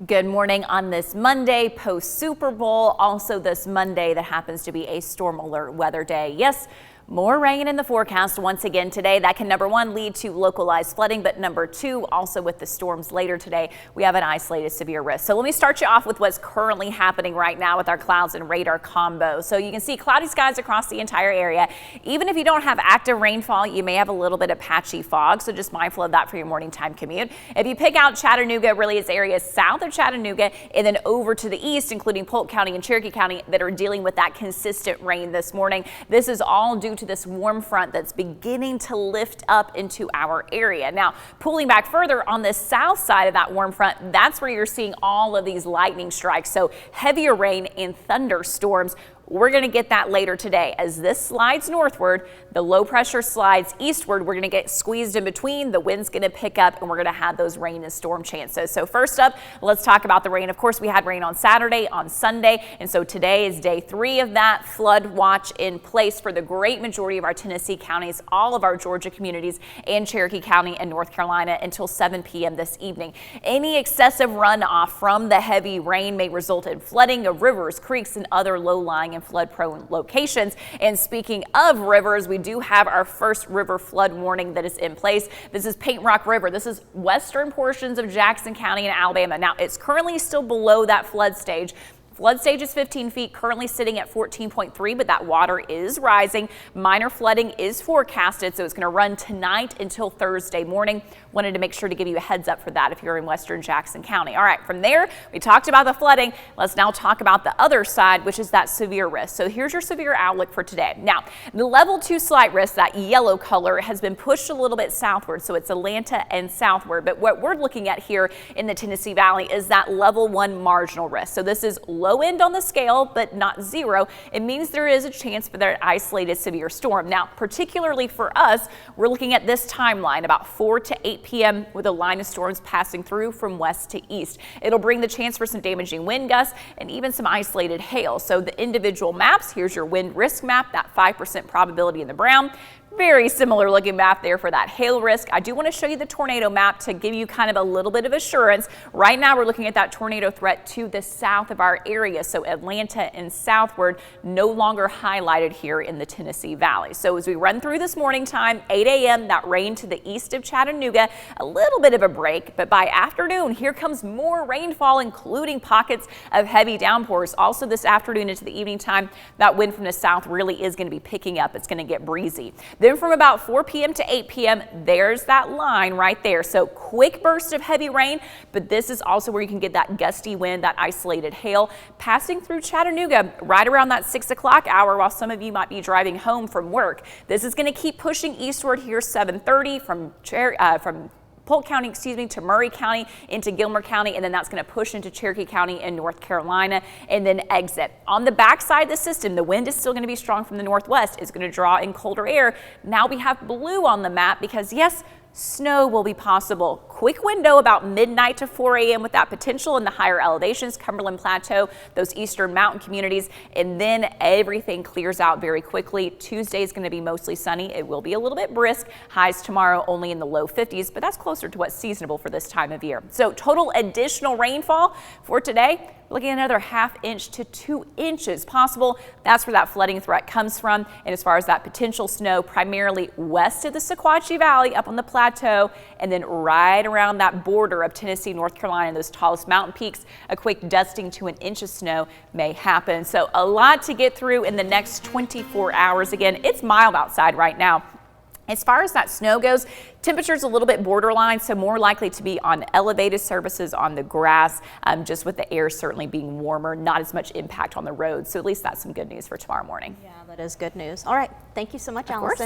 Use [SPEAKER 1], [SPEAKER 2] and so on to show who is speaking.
[SPEAKER 1] Good morning on this Monday post Super Bowl. Also this Monday that happens to be a storm alert weather day. Yes, more rain in the forecast once again today. That can, number one, lead to localized flooding, but number two, also with the storms later today, we have an isolated severe risk. So let me start you off with what's currently happening right now with our clouds and radar combo. So you can see cloudy skies across the entire area. Even if you don't have active rainfall, you may have a little bit of patchy fog, so just mindful of that for your morning time commute. If you pick out Chattanooga, really it's areas south of Chattanooga and then over to the east, including Polk County and Cherokee County, that are dealing with that consistent rain this morning. This is all due to this warm front that's beginning to lift up into our area. Now, pulling back further on the south side of that warm front, that's where you're seeing all of these lightning strikes. So heavier rain and thunderstorms. We're going to get that later today. As this slides northward, the low pressure slides eastward. We're going to get squeezed in between. The wind's going to pick up and we're going to have those rain and storm chances. So first up, let's talk about the rain. Of course, we had rain on Saturday, on Sunday, and so today is day 3 of that flood watch in place for the great majority of our Tennessee counties, all of our Georgia communities, and Cherokee County and North Carolina until 7 p.m. this evening. Any excessive runoff from the heavy rain may result in flooding of rivers, creeks, and other low-lying and flood-prone locations. And speaking of rivers, we do have our first river flood warning that is in place. This is Paint Rock River. This is western portions of Jackson County in Alabama. Now, it's currently still below that flood stage. Flood stage is 15 feet, currently sitting at 14.3, but that water is rising. Minor flooding is forecasted, so it's going to run tonight until Thursday morning. Wanted to make sure to give you a heads up for that if you're in western Jackson County. All right, from there, we talked about the flooding. Let's now talk about the other side, which is that severe risk. So here's your severe outlook for today. Now, the level 2 slight risk, that yellow color, has been pushed a little bit southward, so it's Atlanta and southward. But what we're looking at here in the Tennessee Valley is that level 1 marginal risk. So this is low end on the scale, but not zero. It means there is a chance for that isolated severe storm. Now, particularly for us, we're looking at this timeline about 4 to 8 p.m. with a line of storms passing through from west to east. It'll bring the chance for some damaging wind gusts and even some isolated hail. So the individual maps, here's your wind risk map, that 5% probability in the brown. Very similar looking map there for that hail risk. I do want to show you the tornado map to give you kind of a little bit of assurance. Right now we're looking at that tornado threat to the south of our area. So Atlanta and southward no longer highlighted here in the Tennessee Valley. So as we run through this morning time, 8 a.m., that rain to the east of Chattanooga, a little bit of a break, but by afternoon, here comes more rainfall, including pockets of heavy downpours. Also this afternoon into the evening time, that wind from the south really is going to be picking up. It's going to get breezy. Then from about 4 p.m. to 8 p.m., there's that line right there. So quick burst of heavy rain, but this is also where you can get that gusty wind, that isolated hail passing through Chattanooga right around that 6 o'clock hour while some of you might be driving home from work. This is going to keep pushing eastward here 7:30 from Polk County, to Murray County into Gilmer County, and then that's going to push into Cherokee County in North Carolina and then exit. On the backside of the system, the wind is still going to be strong from the northwest. It's going to draw in colder air. Now we have blue on the map because, yes, snow will be possible. Quick window about midnight to 4 a.m. with that potential in the higher elevations, Cumberland Plateau, those eastern mountain communities, and then everything clears out very quickly. Tuesday is going to be mostly sunny. It will be a little bit brisk. Highs tomorrow only in the low 50s, but that's closer to what's seasonable for this time of year. So total additional rainfall for today, looking at another 1/2 inch to 2 inches possible. That's where that flooding threat comes from. And as far as that potential snow, primarily west of the Sequatchie Valley, up on the plateau, and then right around that border of Tennessee, North Carolina, those tallest mountain peaks, a quick dusting to 1 inch of snow may happen. So a lot to get through in the next 24 hours. Again, it's mild outside right now. As far as that snow goes, temperature's a little bit borderline, so more likely to be on elevated surfaces on the grass, just with the air certainly being warmer, not as much impact on the roads. So at least that's some good news for tomorrow morning.
[SPEAKER 2] Yeah, that is good news. All right. Thank you so much, Allison.